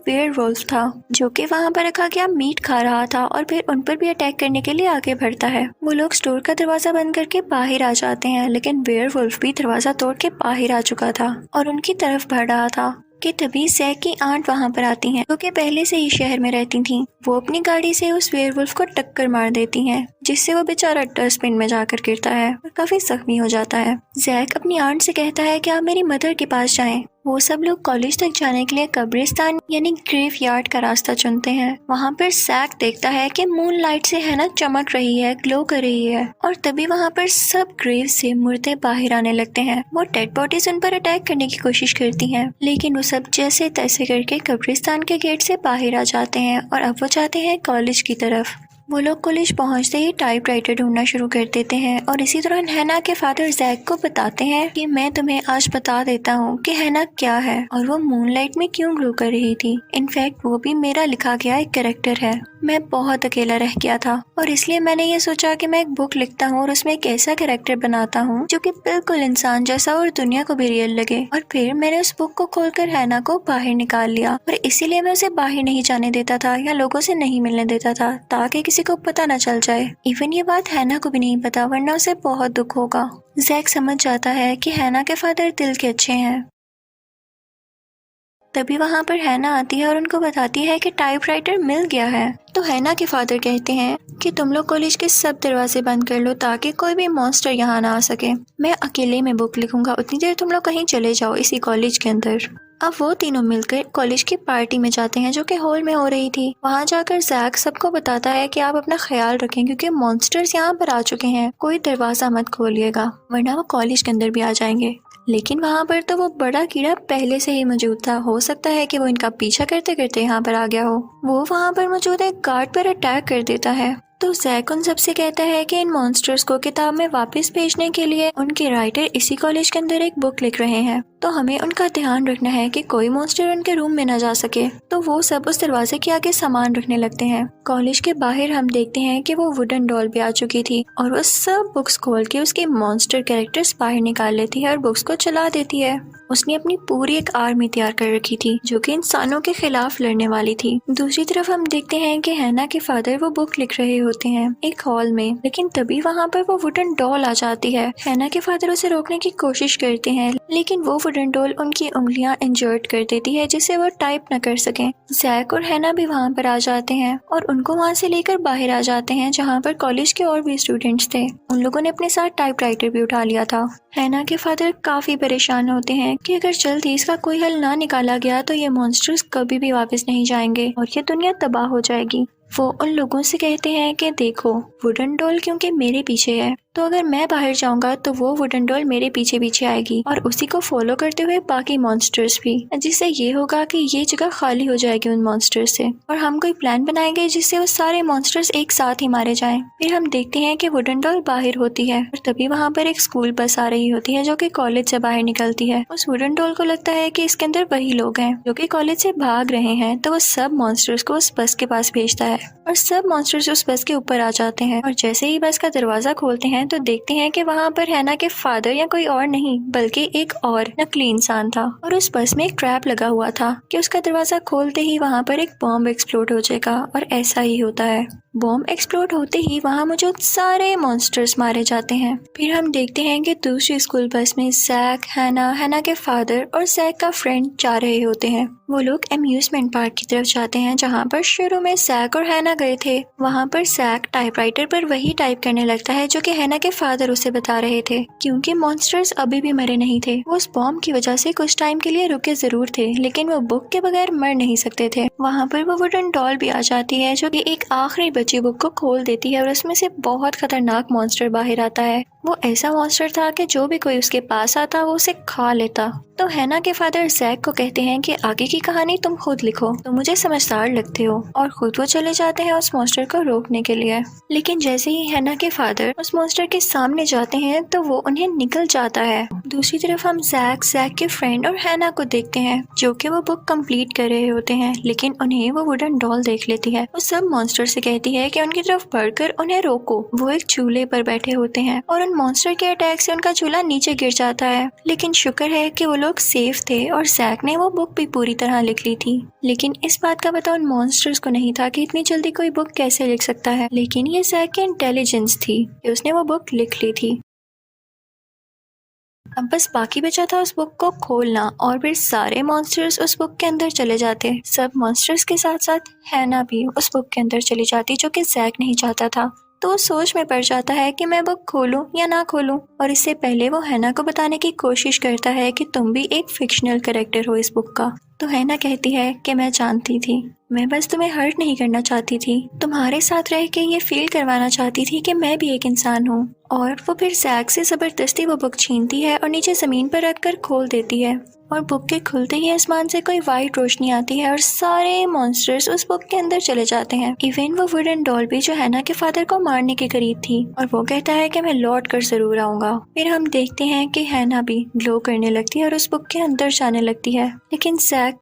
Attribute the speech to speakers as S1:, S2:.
S1: Werewolf था जो कि वहाँ पर रखा गया मीट खा रहा था और फिर उन पर भी अटैक करने के लिए आगे बढ़ता है। वो लोग स्टोर का दरवाजा बंद करके बाहर आ जाते हैं, लेकिन वेयरवुल्फ भी दरवाजा तोड़ के बाहर आ चुका था और उनकी तरफ बढ़ रहा था कि तभी जैक की आंट वहाँ पर आती हैं, जो कि पहले से ही शहर में रहती थीं। वो अपनी गाड़ी से उस वेयरवुल्फ को टक्कर मार देती हैं, जिससे वो बेचारा डस्टबिन में जाकर गिरता है और काफी जख्मी हो जाता है। जैक अपनी आंट से कहता है कि आप मेरी मदर के पास जाएं। वो सब लोग कॉलेज तक जाने के लिए कब्रिस्तान यानी ग्रेवयार्ड का रास्ता चुनते हैं। वहाँ पर जैक देखता है कि मून लाइट से हैना चमक रही है, ग्लो कर रही है, और तभी वहाँ पर सब ग्रेव से मुर्दे बाहर आने लगते हैं। वो डेड बॉडीज उन पर अटैक करने की कोशिश करती हैं, लेकिन वो सब जैसे तैसे करके कब्रिस्तान के गेट से बाहर आ जाते हैं और अब वो जाते हैं कॉलेज की तरफ। वो लोग कॉलेज पहुंचते ही टाइपराइटर ढूंढना शुरू कर देते हैं और इसी दौरान हैना के फादर जैक को बताते हैं कि मैं तुम्हें आज बता देता हूँ कि हैना क्या है और वो मूनलाइट में क्यों ग्लो कर रही थी। इनफैक्ट वो भी मेरा लिखा गया एक कैरेक्टर है। मैं बहुत अकेला रह गया था और इसलिए मैंने ये सोचा कि मैं एक बुक लिखता हूँ और उसमें एक ऐसा कैरेक्टर बनाता हूँ जो कि बिल्कुल इंसान जैसा और दुनिया को भी रियल लगे। और फिर मैंने उस बुक को खोलकर हैना को बाहर निकाल लिया और इसीलिए मैं उसे बाहर नहीं जाने देता था या लोगों से नहीं मिलने देता था ताकि किसी को पता न चल जाए। इवन ये बात हैना को भी नहीं पता, वरना उसे बहुत दुख होगा। जैक समझ जाता है कि हैना के फादर दिल के अच्छे हैं। तभी वहाँ पर हैना आती है और उनको बताती है कि टाइपराइटर मिल गया है। तो हैना के फादर कहते हैं कि तुम लोग कॉलेज के सब दरवाजे बंद कर लो ताकि कोई भी मॉन्स्टर यहाँ ना आ सके। मैं अकेले में बुक लिखूंगा, उतनी देर तुम लोग कहीं चले जाओ इसी कॉलेज के अंदर। अब वो तीनों मिलकर कॉलेज की पार्टी में जाते हैं जो कि हॉल में हो रही थी। वहाँ जाकर जैक सबको बताता है कि आप अपना ख्याल रखें क्योंकि मॉन्स्टर्स यहाँ पर आ चुके हैं, कोई दरवाजा मत खोलिएगा वरना वो कॉलेज के अंदर भी आ जाएंगे। लेकिन वहाँ पर तो वो बड़ा कीड़ा पहले से ही मौजूद था, हो सकता है कि वो इनका पीछा करते करते यहाँ पर आ गया हो। वो वहाँ पर मौजूद एक गार्ड पर अटैक कर देता है। तो जैक उन सबसे कहता है कि इन मॉन्स्टर्स को किताब में वापस भेजने के लिए उनके राइटर इसी कॉलेज के अंदर एक बुक लिख रहे हैं, तो हमें उनका ध्यान रखना है कि कोई मॉन्स्टर उनके रूम में न जा सके। तो वो सब उस दरवाजे के आगे सामान रखने लगते हैं। कॉलेज के बाहर हम देखते हैं कि वो वुडन डॉल भी आ चुकी थी और वो सब बुक्स खोल के उसके मॉन्स्टर कैरेक्टर्स बाहर निकाल लेती है और बुक्स को चला देती है। उसने अपनी पूरी एक आर्मी तैयार कर रखी थी जो कि इंसानों के खिलाफ लड़ने वाली थी। दूसरी तरफ हम देखते हैं कि हैना के फादर वो बुक लिख रहे होते हैं एक हॉल में, लेकिन तभी वहाँ पर वो वुडन डॉल आ जाती है। हैना के फादर उसे रोकने की कोशिश करते हैं, लेकिन वो वुडन डॉल उनकी उंगलियां इंजर्ट कर देती है जिससे वो टाइप न कर सकें। जैक और हैना भी वहाँ पर आ जाते हैं और उनको वहाँ से लेकर बाहर आ जाते हैं जहाँ पर कॉलेज के और भी स्टूडेंट्स थे। उन लोगों ने अपने साथ टाइपराइटर भी उठा लिया था। हैना के फादर काफी परेशान होते हैं कि अगर जल्दी इसका कोई हल ना निकाला गया तो ये मॉन्स्टर्स कभी भी वापस नहीं जाएंगे और ये दुनिया तबाह हो जाएगी। वो उन लोगों से कहते हैं कि देखो, वुडन डॉल क्योंकि मेरे पीछे है तो अगर मैं बाहर जाऊंगा तो वो वुडन डॉल मेरे पीछे पीछे आएगी और उसी को फॉलो करते हुए बाकी मॉन्स्टर्स भी, जिससे ये होगा कि ये जगह खाली हो जाएगी उन मॉन्स्टर्स से और हम कोई प्लान बनाएंगे जिससे वो सारे मॉन्स्टर्स एक साथ ही मारे जाएं। फिर हम देखते हैं कि वुडन डॉल बाहर होती है और तभी वहाँ पर एक स्कूल बस आ रही होती है जो कि कॉलेज से बाहर निकलती है। उस वुडन डॉल को लगता है कि इसके अंदर वही लोग हैं जो कि कॉलेज से भाग रहे हैं, तो वो सब मॉन्स्टर्स को उस बस के पास भेजता है और सब मॉन्स्टर्स उस बस के ऊपर आ जाते हैं। और जैसे ही बस का दरवाजा खोलते हैं तो देखते हैं कि वहाँ पर हैना के फादर या कोई और नहीं बल्कि एक और नकली इंसान था और उस बस में एक ट्रैप लगा हुआ था कि उसका दरवाजा खोलते ही वहाँ पर एक बॉम्ब एक्सप्लोड हो जाएगा और ऐसा ही होता है। बॉम्ब एक्सप्लोड होते ही वहाँ मौजूद सारे मॉन्स्टर्स मारे जाते हैं। फिर हम देखते हैं कि दूसरी स्कूल बस में जैक, हैना के फादर और जैक का फ्रेंड जा रहे होते हैं। वो लोग अम्यूजमेंट पार्क की तरफ जाते हैं जहाँ पर शुरू में जैक और हैना गए थे। वहाँ पर जैक टाइपराइटर पर वही टाइप करने लगता है जो कि हैना के फादर उसे बता रहे थे, क्योंकि मॉन्स्टर्स अभी भी मरे नहीं थे। वो उस बॉम्ब की वजह से कुछ टाइम के लिए रुके जरूर थे, लेकिन वो बुक के बगैर मर नहीं सकते थे। वहाँ पर वो वुडन डॉल भी आ जाती है जो कि एक आखिरी बची बुक को खोल देती है और उसमें से बहुत खतरनाक मॉन्स्टर बाहर आता है। वो ऐसा मॉन्स्टर था कि जो भी कोई उसके पास आता वो उसे खा लेता। तो हैना के फादर जैक को कहते हैं कि आगे की कहानी तुम खुद लिखो, तुम मुझे समझदार लगते हो, और खुद वो चले जाते हैं उस मॉन्स्टर को रोकने के लिए। लेकिन जैसे ही हैना के फादर उस मॉन्स्टर के सामने जाते हैं तो वो उन्हें निकल जाता है। दूसरी तरफ हम जैक के फ्रेंड और हैना को देखते हैं जो कि वो बुक कंप्लीट कर रहे होते हैं, लेकिन उन्हें वो वुडन डॉल देख लेती है। वो सब मॉन्स्टर से कहती है कि उनकी तरफ बढ़कर उन्हें रोको। वो एक चूल्हे पर बैठे होते हैं और उन मॉन्स्टर के अटैक से उनका चूल्हा नीचे गिर जाता है, लेकिन शुक्र है कि वो लोग सेफ थे और जैक ने वो बुक भी पूरी तरह लिख ली थी। लेकिन इस बात का पता उन मॉन्स्टर्स को नहीं था कि इतनी जल्दी कोई बुक कैसे लिख सकता है, लेकिन ये जैक की इंटेलिजेंस थी कि उसने वो बुक लिख ली थी। अब बस बाकी बचा था उस बुक को खोलना और फिर सारे मॉन्स्टर्स उस बुक के अंदर चले जाते। सब मॉन्स्टर्स के साथ साथ हैना भी उस बुक के अंदर चली जाती, जो कि जैक नहीं चाहता था। तो वो सोच में पड़ जाता है कि मैं बुक खोलूं या ना खोलूं, और इससे पहले वो हैना को बताने की कोशिश करता है कि तुम भी एक फिक्शनल कैरेक्टर हो इस बुक का। तो हैना कहती है कि मैं जानती थी, मैं बस तुम्हें हर्ट नहीं करना चाहती थी, तुम्हारे साथ रह के ये फील करवाना चाहती थी कि मैं भी एक इंसान हूँ। और वो फिर जैक से जबरदस्ती वो बुक छीनती है और नीचे जमीन पर रखकर खोल देती है, और बुक के खुलते ही आसमान से कोई वाइट रोशनी आती है और सारे मॉन्स्टर्स उस बुक के अंदर चले जाते हैं। इवन वो वुडन डॉल भी जो हैना के फादर को मारने के करीब थी, और वो कहता है कि मैं लौट कर जरूर आऊंगा। फिर हम देखते हैं कि हैना भी ग्लो करने लगती है और उस बुक के अंदर जाने लगती है, लेकिन जैक